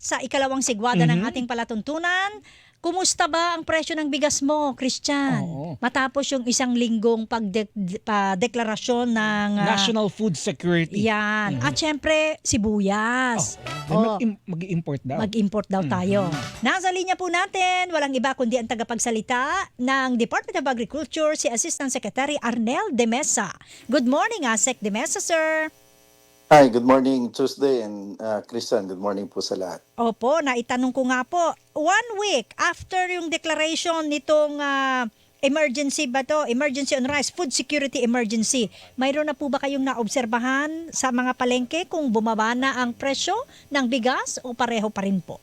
sa ikalawang sigwada ng ating palatuntunan. Kumusta ba ang presyo ng bigas mo, Christian? Oo. Matapos yung isang linggong pagdeklarasyon ng National Food Security. yan. At syempre, sibuyas. Oh, mag-import daw. Mag-import daw tayo. Nasa linya po natin, walang iba kundi ang tagapagsalita ng Department of Agriculture, si Assistant Secretary Arnel de Mesa. Good morning, Sec de Mesa, sir. Hi, good morning Tuesday and Christian, good morning po sa lahat. Opo, naitanong ko nga po, 1 week after yung declaration nitong emergency ba to? Emergency on rice, food security emergency. Mayroon na po ba kayong naobserbahan sa mga palengke kung bumaba na ang presyo ng bigas o pareho pa rin po?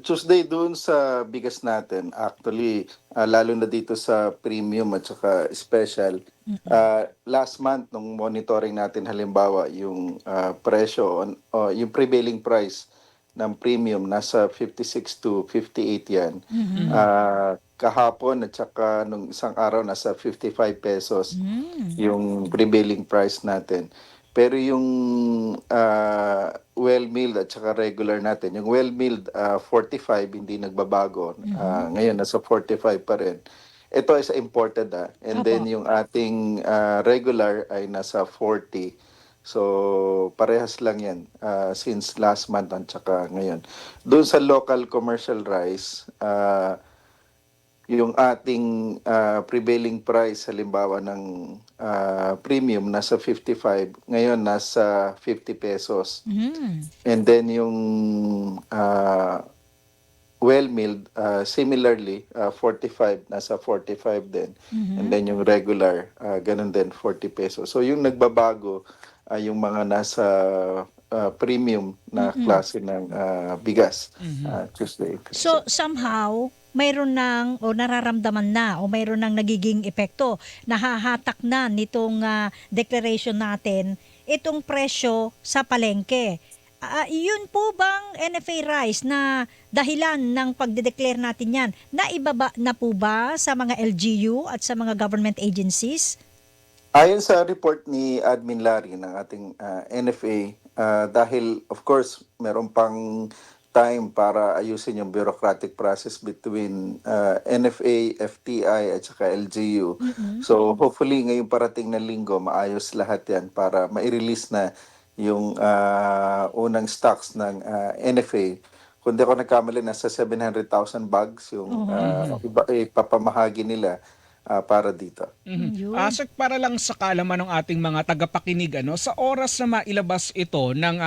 Tuesday doon sa bigas natin, actually, lalo na dito sa premium at saka special, last month nung monitoring natin halimbawa yung presyo, yung prevailing price ng premium nasa 56 to 58 yan. Kahapon at saka nung isang araw nasa 55 pesos yung prevailing price natin. Pero yung well-milled at saka regular natin, yung well-milled 45 hindi nagbabago. Ngayon nasa 45 pa rin. Ito is imported and then yung ating regular ay nasa 40. So parehas lang yan since last month at saka ngayon. Doon sa local commercial rice, yung ating prevailing price halimbawa ng premium nasa 55, ngayon nasa 50 pesos. And then yung well-milled, similarly, 45, nasa 45 din. And then yung regular, ganun din, 40 pesos. So yung nagbabago, yung mga nasa premium na klase ng bigas. Tuesday. So somehow, mayroon ng o nararamdaman na o mayroon ng nagiging epekto, nahahatak na nitong declaration natin itong presyo sa palengke. Yun po bang NFA rice na dahilan ng pagde-declare natin yan, naibaba na po ba sa mga LGU at sa mga government agencies? Ayon sa report ni Admin Larry ng ating NFA, dahil of course meron pang time para ayusin yung bureaucratic process between NFA, FTI at saka LGU. So hopefully ngayong parating na linggo maayos lahat yan para ma-release na yung unang stocks ng NFA. Kung di ako nagkamali, nasa 700,000 bags yung ipapamahagi nila para dito. Sir, para lang sa kaalaman ng ating mga tagapakinig, sa oras na mailabas ito ng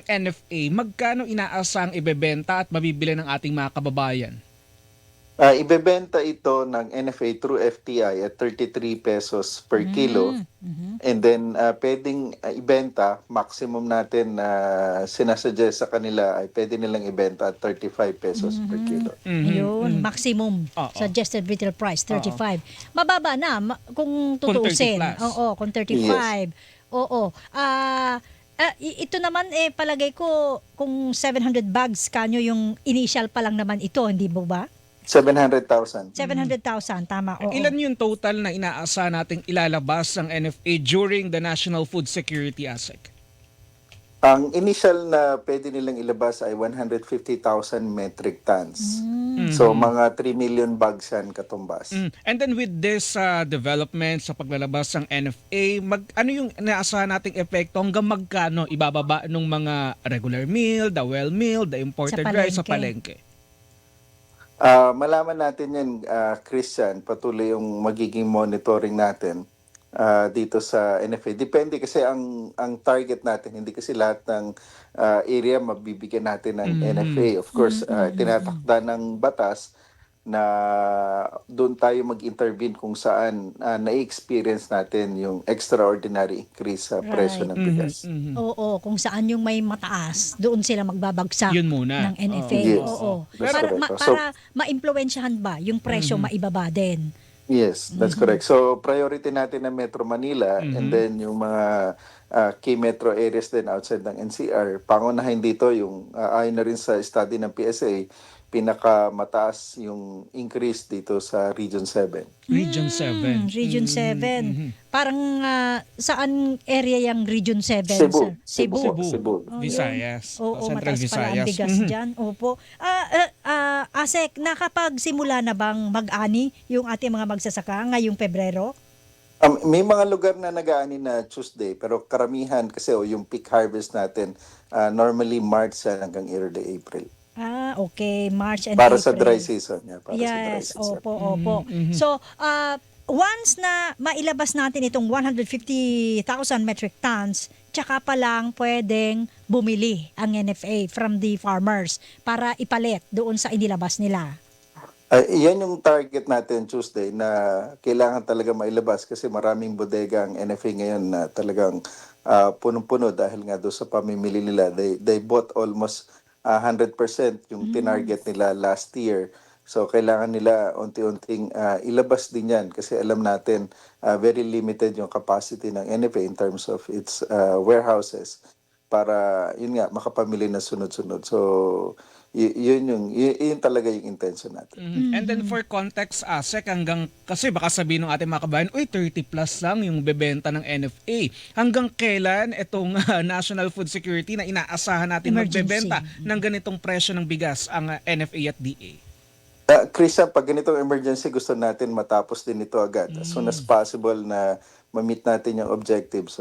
NFA, magkano inaasang ibebenta at mabibili ng ating mga kababayan? Ibebenta ito ng NFA through FTI at 33 pesos per kilo. And then pwedeng ibenta, maximum natin na sinasuggest sa kanila ay pwede nilang ibenta at 35 pesos per kilo. Yun, maximum suggested retail price, 35. Mababa na kung tutuusin. 30 plus. Oo, kung 35. Oo. Ito naman palagay ko kung 700 bags kanyo yung initial pa lang naman ito, hindi mo ba? 700,000. 700,000, tama. Oo. Ilan yung total na inaasa nating ilalabas ng NFA during the National Food Security ASEC? Ang initial na pwede nilang ilabas ay 150,000 metric tons. So mga 3 million bags yan katumbas. And then with this development sa paglalabas ng NFA, ano yung inaasahan nating epekto hanggang magkano ibababa ng mga regular meal, the well meal, the imported rice sa palengke? Malaman natin yan, Christian, patuloy yung magiging monitoring natin dito sa NFA. Depende kasi ang target natin, hindi kasi lahat ng area mabibigyan natin ng NFA. Of course, tinatakda ng batas na doon tayo mag-intervene kung saan na-experience natin yung extraordinary increase sa presyo ng bigas. Oo, kung saan yung may mataas, doon sila magbabagsak Yun muna. ng NFA. Yes. Oo. That's correct. Para ma-impluwensyahan ba yung presyo maibaba din? Yes, that's correct. So priority natin na Metro Manila and then yung mga key metro areas din outside ng NCR. Pangunahin dito yung ayon na rin sa study ng PSA, pinakamataas yung increase dito sa Region 7. Region 7. Region 7. Parang saan area yung Region 7, Cebu. sir? Cebu. Cebu, Cebu. Oh, Visayas, Oo, Central mataas pala ang Visayas. bigas dyan. Opo. Asek, nakapagsimula na bang mag-ani yung ating mga magsasaka ngayong Pebrero? May mga lugar na nag-aani na Tuesday, pero karamihan kasi yung peak harvest natin, normally March hanggang early April. Okay. March and Para April. sa dry season. Yeah, para sa dry Yes, season. opo. So, once na mailabas natin itong 150,000 metric tons, tsaka pa lang pwedeng bumili ang NFA from the farmers para ipalit doon sa inilabas nila. Yan yung target natin Tuesday na kailangan talaga mailabas kasi maraming bodega ang NFA ngayon na talagang punong-puno dahil nga doon sa pamimili nila. They bought almost 100% yung tinarget nila last year. So kailangan nila unti-unting ilabas din yan kasi alam natin very limited yung capacity ng NFA in terms of its warehouses para yun nga makapamili na sunod-sunod. So yun talaga yung intention natin. And then for context, ASEC, hanggang, kasi baka sabihin ng ating mga kabayan, 30 plus lang yung bebenta ng NFA. Hanggang kailan itong National Food Security na inaasahan natin Emergency. magbebenta ng ganitong presyo ng bigas ang NFA at DA? Chris, pag ganitong emergency, gusto natin matapos din ito agad. As soon as possible na ma-meet natin yung objectives,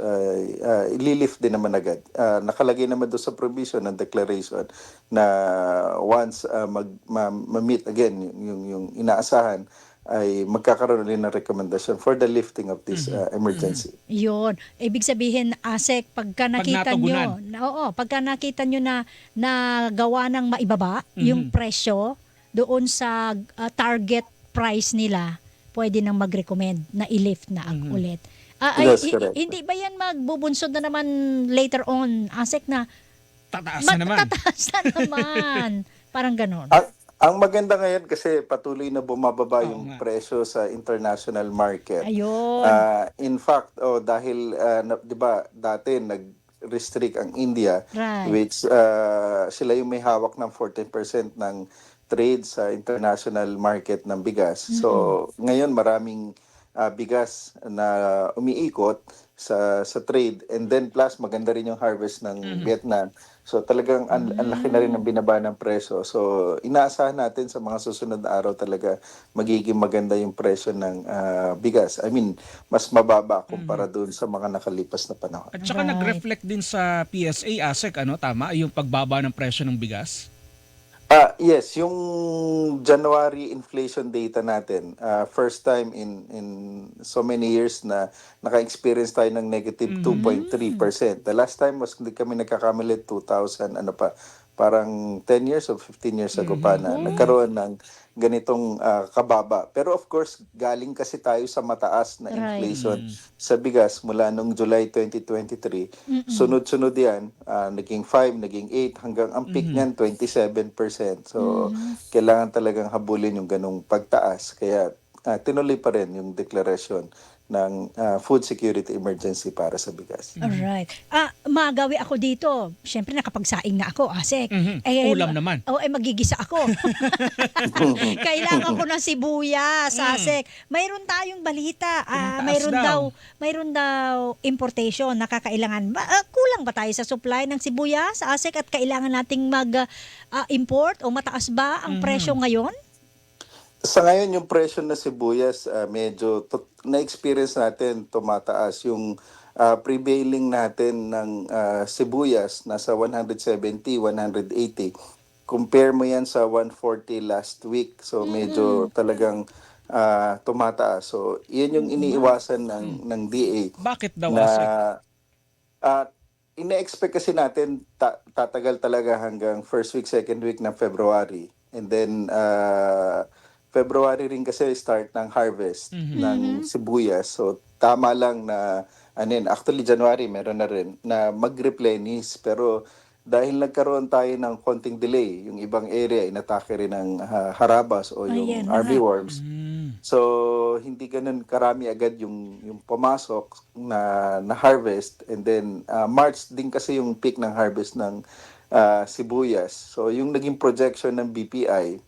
ililift din naman agad. Nakalagay naman doon sa provision ng declaration na once ma-meet again yung inaasahan, ay magkakaroon ulit ng recommendation for the lifting of this emergency. Yun. Ibig sabihin, Asek, pagka nakita nyo, pagka nakita nyo na gawa ng maibaba yung presyo doon sa target price nila, pwede nang mag-recommend na i-lift na ulit. Yes, correct. Hindi ba yan magbubunsod na naman later on, Asek, na Tataas na naman. tataas na naman? Parang ganon. Ang maganda ngayon kasi patuloy na bumababa yung nga. presyo sa international market. Ayun. In fact, dahil 'di ba dati nag-restrict ang India, Right. which sila yung may hawak ng 14% ng trade sa international market ng bigas. So ngayon maraming bigas na umiikot sa trade, and then plus maganda rin yung harvest ng Vietnam. So talagang ang laki na rin ng binaba ng presyo. So inaasahan natin sa mga susunod na araw talaga magiging maganda yung presyo ng bigas. I mean, mas mababa kumpara doon sa mga nakalipas na panahon. At saka Right. nag-reflect din sa PSA, ASEC, tama, yung pagbaba ng presyo ng bigas? Yes, yung January inflation data natin, first time in so many years na naka-experience tayo ng negative 2.3%. The last time was hindi kami nagkakamali 2000 parang 10 years or 15 years ago pa na nagkaroon ng ganitong kababa. Pero of course, galing kasi tayo sa mataas na Right. inflation sa bigas mula nung July 2023. Sunod-sunod yan, naging 5, naging 8, hanggang ang peak niyan 27%. So, kailangan talagang habulin yung ganong pagtaas. Kaya tinuloy pa rin yung deklarasyon ng food security emergency para sa bigas. Alright. Magawi ako dito. Siyempre, nakapagsaing na ako, Asek. Ulam naman. Magigisa ako. Kailangan ko ng sibuyas, Asek. Mayroon tayong balita. Mayroon daw importation na kakailangan. Kulang ba tayo sa supply ng sibuyas, Asek? At kailangan nating mag-import o mataas ba ang presyo ngayon? Sa ngayon, yung presyo na sibuyas, medyo na-experience natin tumataas. Yung prevailing natin ng sibuyas, nasa 170, 180. Compare mo yan sa 140 last week. So, medyo talagang tumataas. So, yan yung iniiwasan ng DA. Bakit daw, Na ASEC? ine-expect kasi natin tatagal talaga hanggang first week, second week ng February. And then, February rin kasi start ng harvest ng sibuyas. So tama lang na actually January meron na rin na mag-replenish, pero dahil nagkaroon tayo ng konting delay, yung ibang area inatake rin ng harabas o yung Ayan, armyworms. So hindi ganun karami agad yung pumasok na harvest, and then March din kasi yung peak ng harvest ng sibuyas. So yung naging projection ng BPI,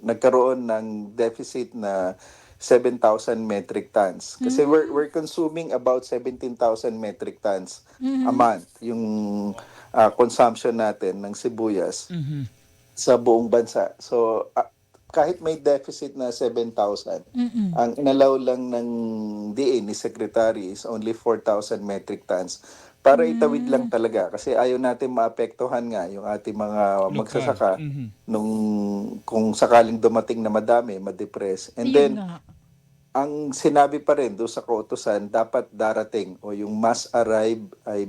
nagkaroon ng deficit na 7,000 metric tons. Kasi we're consuming about 17,000 metric tons a month yung consumption natin ng sibuyas Mhm. sa buong bansa. So kahit may deficit na 7,000, Mm-mm. ang inalaw lang ng DA ni Secretary is only 4,000 metric tons para itawid lang talaga, kasi ayaw natin maapektuhan nga yung ating mga Lokal. magsasaka Mhm. nung kung sakaling dumating na madami, ma-depress. And Ayun then nga. ang sinabi pa rin doon sa kautusan, dapat darating o yung must arrive ay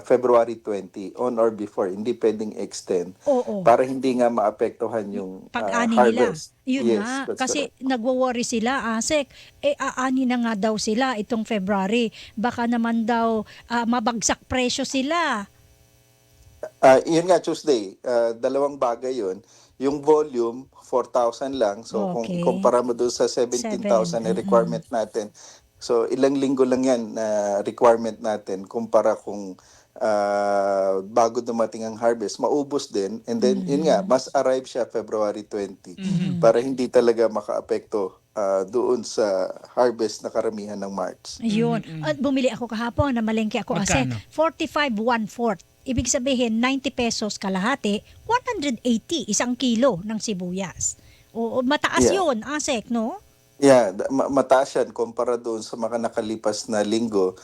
February 20 on or before, hindi pwedeng extend Oo. para hindi nga maapektuhan yung Pag-ani nila. harvest. Yun Yes, nga, that's kasi correct. nagwo-worry sila, Asek, aani na nga daw sila itong February. Baka naman daw mabagsak presyo sila. Yun nga, Tuesday, dalawang bagay yun. Yung volume, 4,000 lang. So kung Okay. ikumpara mo doon sa 7. 17,000 na Mm-mm. requirement natin, so ilang linggo lang yan na requirement natin kumpara kung bago dumating ang harvest, maubos din. And then, yun nga, mas arrive siya February 20 Mhm. para hindi talaga makaapekto doon sa harvest na karamihan ng March. Ayun. Mhm. At bumili ako kahapon, namalengke ako, Asek. Magkano? 45 1/4. Ibig sabihin, 90 pesos kalahati, 180 isang kilo ng sibuyas. Oo, mataas Yeah. yun, Asek, no? Yeah, mataas yan kumpara doon sa mga nakalipas na linggo.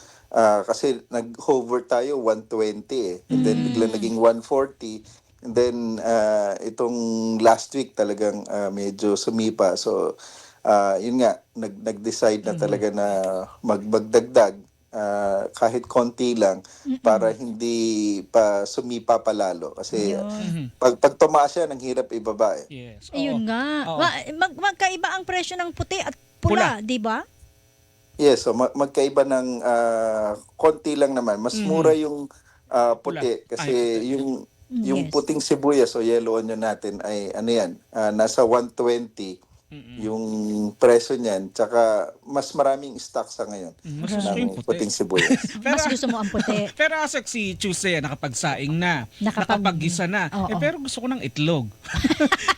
Kasi nag-hover tayo 120 eh. And then bigla naging 140. And then itong last week talagang medyo sumipa. So yun nga, nag-decide na talaga na magdagdag kahit konti lang para hindi pa sumipa palalo. Kasi Ayun. Mhm. pag tumaas yan, ang hirap ibaba eh. Yes. Oo. Ayun nga. Oo. Magkaiba ang presyo ng puti at Pula. pula, di ba? Yes, so magkaiba ng konti lang naman. Mas mura yung Pula. puti kasi Puti. yung Yes. puting sibuyas o yellow onion natin ay ano yan, nasa 120 yung presyo niyan. Tsaka mas maraming stock sa ngayon Mas gusto ko yung ng puti. puting sibuyas. Mas gusto mo ang puti. Pero Asek, si Tuesday, nakapagsaing na, nakapag-gisa na. Oo. Pero gusto ko ng itlog.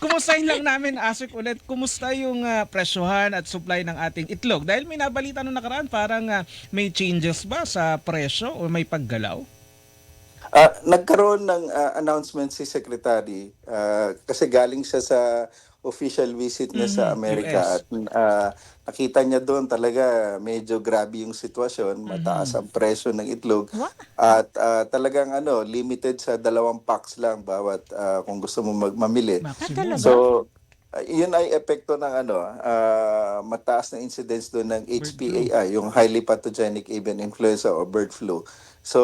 Kumustahin lang namin, Asek, ulit. Kumusta yung presyohan at supply ng ating itlog? Dahil may nabalita nung nakaraan, parang may changes ba sa presyo o may paggalaw? Nagkaroon ng announcement si Secretary kasi galing siya sa official visit niya sa Amerika US. at nakita niya doon talaga medyo grabe yung sitwasyon, mataas ang presyo ng itlog Wa? at talagang limited sa 2 packs lang bawat kung gusto mo mamili. Maximum. talaga? So yun ay epekto ng mataas na incidence doon ng HPAI, yung highly pathogenic avian influenza o bird flu. So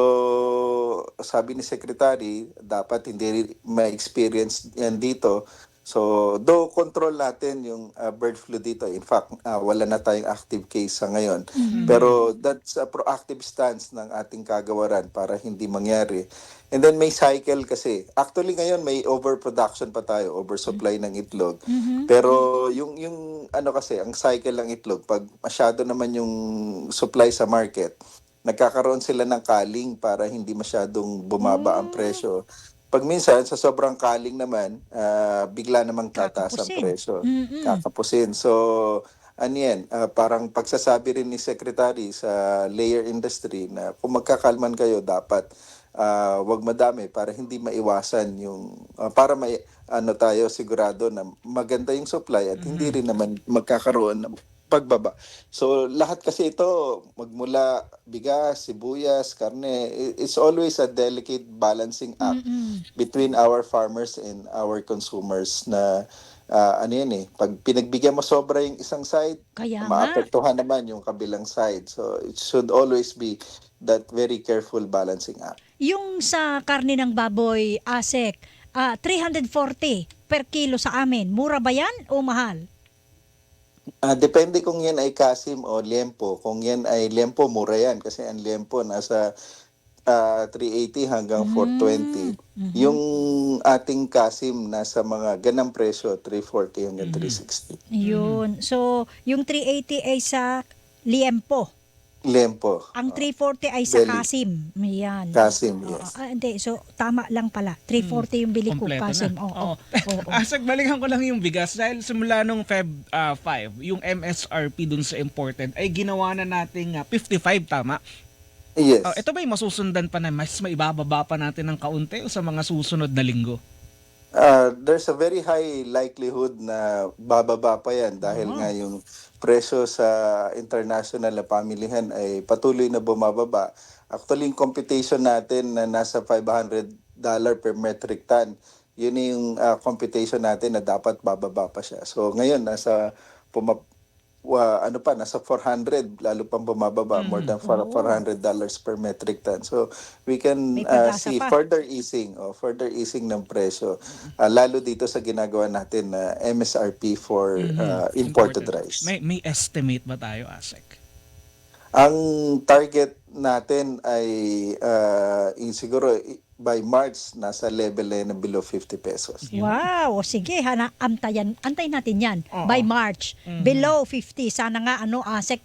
sabi ni Secretary, dapat hindi ma-experience yan dito. So though control natin yung bird flu dito, in fact wala na tayong active case sa ngayon. Pero that's a proactive stance ng ating kagawaran para hindi mangyari. And then may cycle kasi. Actually ngayon may overproduction pa tayo, oversupply ng itlog. Pero yung kasi, ang cycle ng itlog, pag masyado naman yung supply sa market, nagkakaroon sila ng kaling para hindi masyadong bumaba ang presyo. Pag minsan, sa sobrang kaling naman, bigla namang tataas ang Kakapusin. presyo. Mm-mm. Kakapusin. So, ano yan, parang pagsasabi rin ni Secretary sa layer industry na kung magkakalman kayo, dapat wag madami para hindi maiwasan yung, para may tayo sigurado na maganda yung supply at hindi rin naman magkakaroon ng pagbaba. So lahat kasi ito, magmula bigas, sibuyas, karne, it's always a delicate balancing act between our farmers and our consumers na pag pinagbigyan mo sobra yung isang side, Kaya nga. maapektuhan naman yung kabilang side. So it should always be that very careful balancing act. Yung sa karne ng baboy, Asek, 340 per kilo sa amin. Mura ba yan o mahal? Depende kung yan ay kasim o liempo. Kung yan ay liempo, mura yan. Kasi ang liempo nasa 380 hanggang 420. Yung yung ating kasim nasa mga ganang presyo, 340 hanggang 360. Yun. So, yung 380 ay sa liempo. Lempo. Ang 340 ay sa Belly. kasim. Yan. Kasim, Oo. yes. Hindi. So, tama lang pala. 340 yung bili ko, Kompleto kasim. na. Oo. Oo. Asag, balikan ko lang yung bigas dahil simula nung Feb 5, yung MSRP dun sa imported ay ginawa na nating 55, tama? Yes. Ito ba yung masusundan pa na mas maibababa pa natin ng kaunti o sa mga susunod na linggo? There's a very high likelihood na bababa pa yan dahil nga yung presyo sa international na pamilihan ay patuloy na bumababa. Actually, yung computation natin na nasa $500 per metric ton, yun yung computation natin na dapat bababa pa siya. So ngayon, nasa nasa 400, lalo pang bumababa, more than $400 per metric ton. So we can May pag-asa see pa. further easing ng presyo, lalo dito sa ginagawa natin na MSRP for imported rice. May estimate ba tayo, Asek? Ang target natin ay siguro by March nasa level na below 50 pesos. Wow, o sige, antayin natin 'yan by March. Below 50. Sana nga Asek,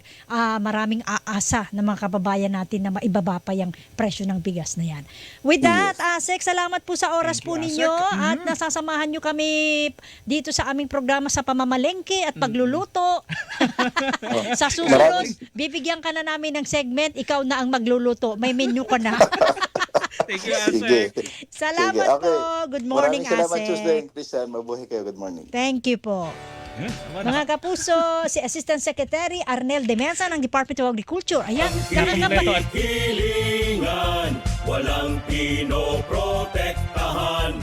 maraming aasa ng mga kababayan natin na maibaba pa yung presyo ng bigas na 'yan. With that, Asek, salamat po sa oras Thank you, po ninyo Asek. at nasasamahan nyo kami dito sa aming programa sa pamamalengke at pagluluto. Sa susunod, bibigyan ka na namin ng segment, ikaw na ang magluluto. May menu ka na. Thank you, Sige. Asek. Salamat Sige, okay. po. Good morning, Maraming salamat, Asek. Tuesday and Christian. Mabuhay kayo. Good morning. Thank you po. Mga kapuso, si Assistant Secretary Arnel Demensa ng Department of Agriculture. Ayan, nakakapag... Hilingan, walang pinoprotektahan.